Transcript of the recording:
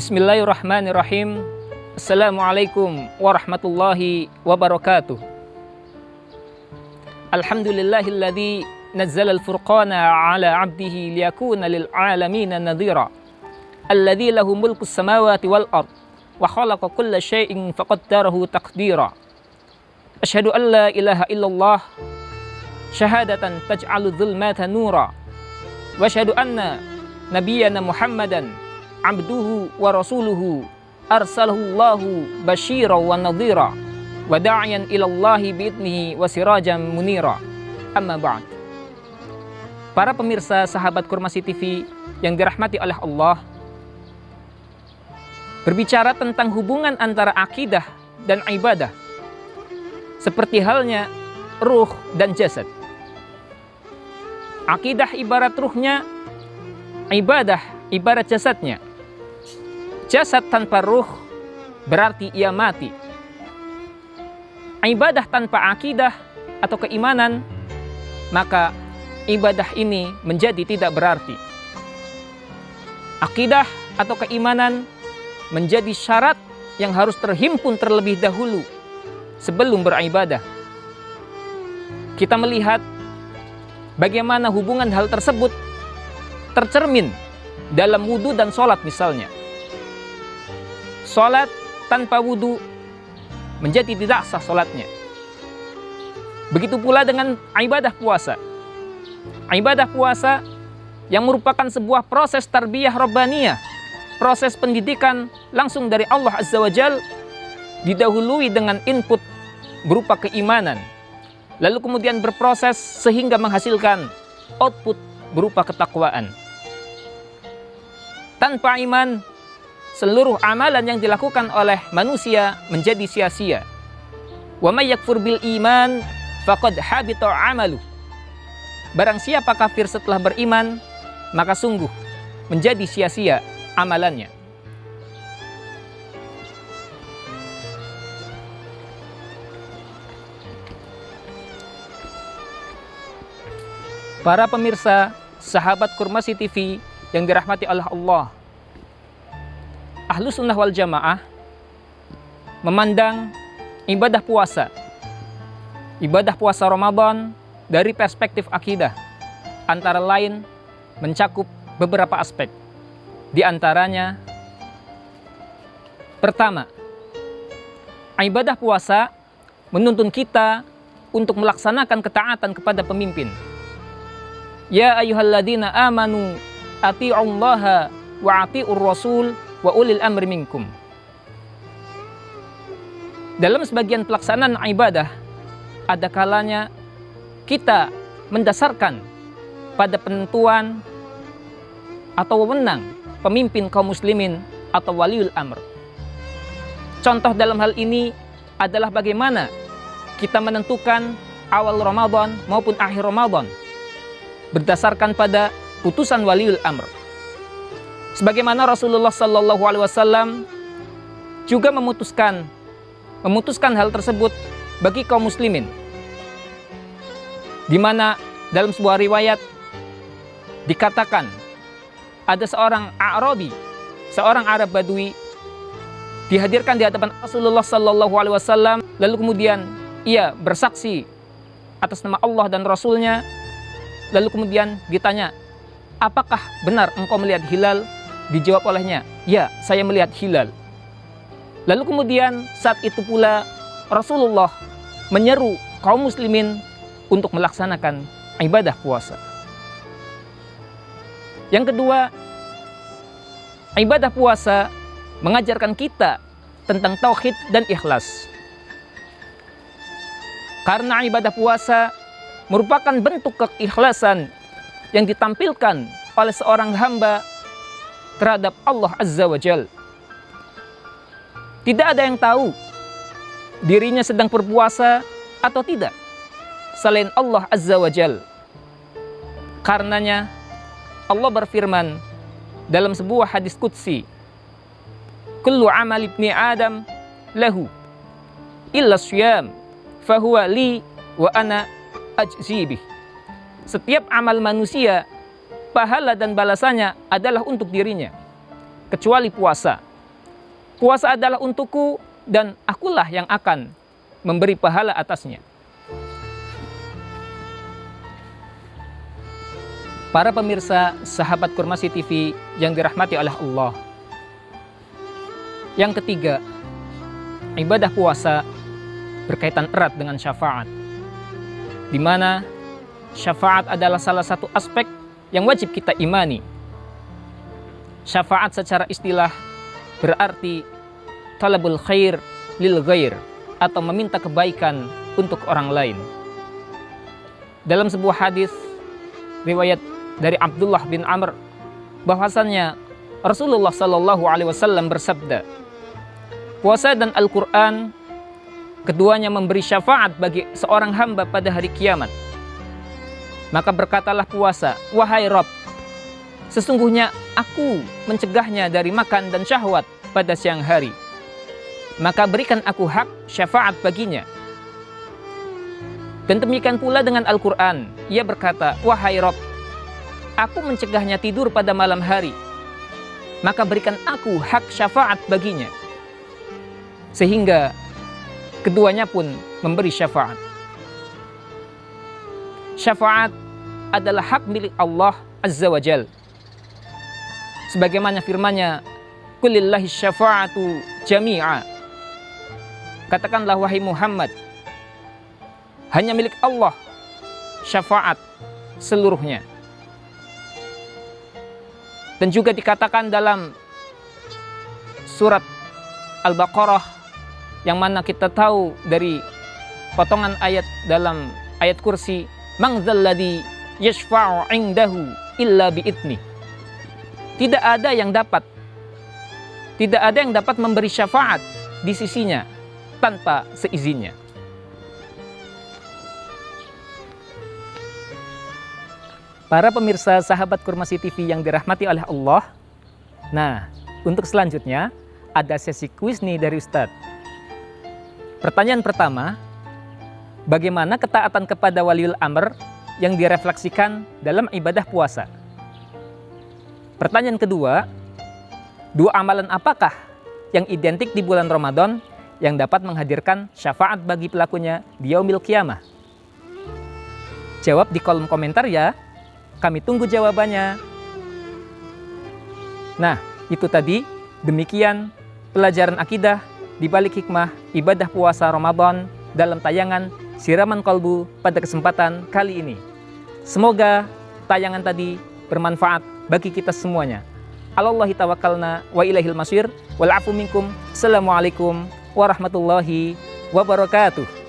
Bismillahirrahmanirrahim. Assalamualaikum warahmatullahi wabarakatuh. Alhamdulillahilladzi nazzala al-furqana ala 'abdihi liyakuna lil 'alamina nadhira. Alladzi lahu mulku samawati wal ard wa khalaqa kulla syai'in faqaddarahu taqdira. Asyhadu an la ilaha illallah syahadatan taj'alu dhulmata nura. Wa asyhadu anna nabiyyana Muhammadan abduhu wa rasuluhu arsalahullahu basyira wa nadhira wa da'iyan ilallahi bi'idnihi wa sirajan munira. Amma ba'd. Para pemirsa sahabat Kurmasi TV yang dirahmati oleh Allah, berbicara tentang hubungan antara akidah dan ibadah seperti halnya ruh dan jasad. Akidah ibarat ruhnya, ibadah ibarat jasadnya. Jasad tanpa ruh berarti ia mati. Ibadah tanpa akidah atau keimanan, maka ibadah ini menjadi tidak berarti. Akidah atau keimanan menjadi syarat yang harus terhimpun terlebih dahulu sebelum beribadah. Kita melihat bagaimana hubungan hal tersebut tercermin dalam wudhu dan sholat misalnya. Sholat tanpa wudhu menjadi tidak sah sholatnya. Begitu pula dengan ibadah puasa. Ibadah puasa yang merupakan sebuah proses tarbiyah rabbaniyah, proses pendidikan langsung dari Allah Azza wa Jal, didahului dengan input berupa keimanan, lalu kemudian berproses sehingga menghasilkan output berupa ketakwaan. Tanpa iman, seluruh amalan yang dilakukan oleh manusia menjadi sia-sia. Wa may yakfur bil iman faqad habita 'amaluh. Barang siapa kafir setelah beriman, maka sungguh menjadi sia-sia amalannya. Para pemirsa sahabat Kurmasi TV yang dirahmati oleh Allah, Ahlus Sunnah wal Jamaah memandang ibadah puasa Ramadan dari perspektif akidah, antara lain mencakup beberapa aspek. Di antaranya, pertama, ibadah puasa menuntun kita untuk melaksanakan ketaatan kepada pemimpin. Ya ayyuhalladzina amanu ati'ullaha wa ati'ur rasul wa ulil amri minkum. Dalam sebagian pelaksanaan ibadah, ada kalanya kita mendasarkan pada penentuan atau wewenang pemimpin kaum muslimin atau waliul amr. Contoh dalam hal ini adalah bagaimana kita menentukan awal Ramadan maupun akhir Ramadan berdasarkan pada putusan waliul amr. Sebagaimana Rasulullah Sallallahu Alaihi Wasallam juga memutuskan hal tersebut bagi kaum muslimin, di mana dalam sebuah riwayat dikatakan ada seorang A'rabi, seorang Arab Badui, dihadirkan di hadapan Rasulullah Sallallahu Alaihi Wasallam, lalu kemudian ia bersaksi atas nama Allah dan Rasulnya, lalu kemudian ditanya, apakah benar engkau melihat hilal? Dijawab olehnya, ya, saya melihat hilal. Lalu kemudian saat itu pula Rasulullah menyeru kaum muslimin untuk melaksanakan ibadah puasa. Yang kedua, ibadah puasa mengajarkan kita tentang tauhid dan ikhlas. Karena ibadah puasa merupakan bentuk keikhlasan yang ditampilkan oleh seorang hamba terhadap Allah Azza wa Jal. Tidak ada yang tahu dirinya sedang berpuasa atau tidak selain Allah Azza wa Jal. Karenanya Allah berfirman dalam sebuah hadis qudsi, kullu amal ibni Adam lahu illa syiyam fahuwa li wa ana ajzibih. Setiap amal manusia, pahala dan balasannya adalah untuk dirinya, kecuali puasa. Puasa adalah untukku dan akulah yang akan memberi pahala atasnya. Para pemirsa sahabat Kurmasi TV yang dirahmati oleh Allah. Yang ketiga, ibadah puasa berkaitan erat dengan syafaat, di mana syafaat adalah salah satu aspek yang wajib kita imani. Syafaat secara istilah berarti talabul khair lil ghair, atau meminta kebaikan untuk orang lain. Dalam sebuah hadis riwayat dari Abdullah bin Amr, bahwasannya Rasulullah Shallallahu Alaihi Wasallam bersabda, puasa dan Al-Quran keduanya memberi syafaat bagi seorang hamba pada hari kiamat. Maka berkatalah puasa, wahai Rabb, sesungguhnya aku mencegahnya dari makan dan syahwat pada siang hari. Maka berikan aku hak syafaat baginya. Dan demikian pula dengan Al-Quran. Ia berkata, wahai Rabb, aku mencegahnya tidur pada malam hari. Maka berikan aku hak syafaat baginya. Sehingga keduanya pun memberi syafaat. Syafaat adalah hak milik Allah Azza wa Jal. Sebagaimana firman-Nya, Qulillahi syafa'atu jami'a. Katakanlah wahai Muhammad, hanya milik Allah syafaat seluruhnya. Dan juga dikatakan dalam surat Al-Baqarah, yang mana kita tahu dari potongan ayat dalam ayat kursi, man dzalladzi yashfa'u 'indahu illa bi'idni. Tidak ada yang dapat memberi syafaat di sisinya tanpa seizinnya. Para pemirsa sahabat Kurmasi TV yang dirahmati oleh Allah. Nah, untuk selanjutnya ada sesi kuis nih dari Ustadz. Pertanyaan pertama, bagaimana ketaatan kepada waliul amr yang direfleksikan dalam ibadah puasa? Pertanyaan kedua, dua amalan apakah yang identik di bulan Ramadan yang dapat menghadirkan syafaat bagi pelakunya di yaumil qiyamah? Jawab di kolom komentar ya. Kami tunggu jawabannya. Nah, itu tadi, demikian pelajaran akidah di balik hikmah ibadah puasa Ramadan dalam tayangan Siraman Kolbu pada kesempatan kali ini. Semoga tayangan tadi bermanfaat bagi kita semuanya. Alallahi tawakkalna wa ilaihil masir wal afu minkum. Assalamualaikum warahmatullahi wabarakatuh.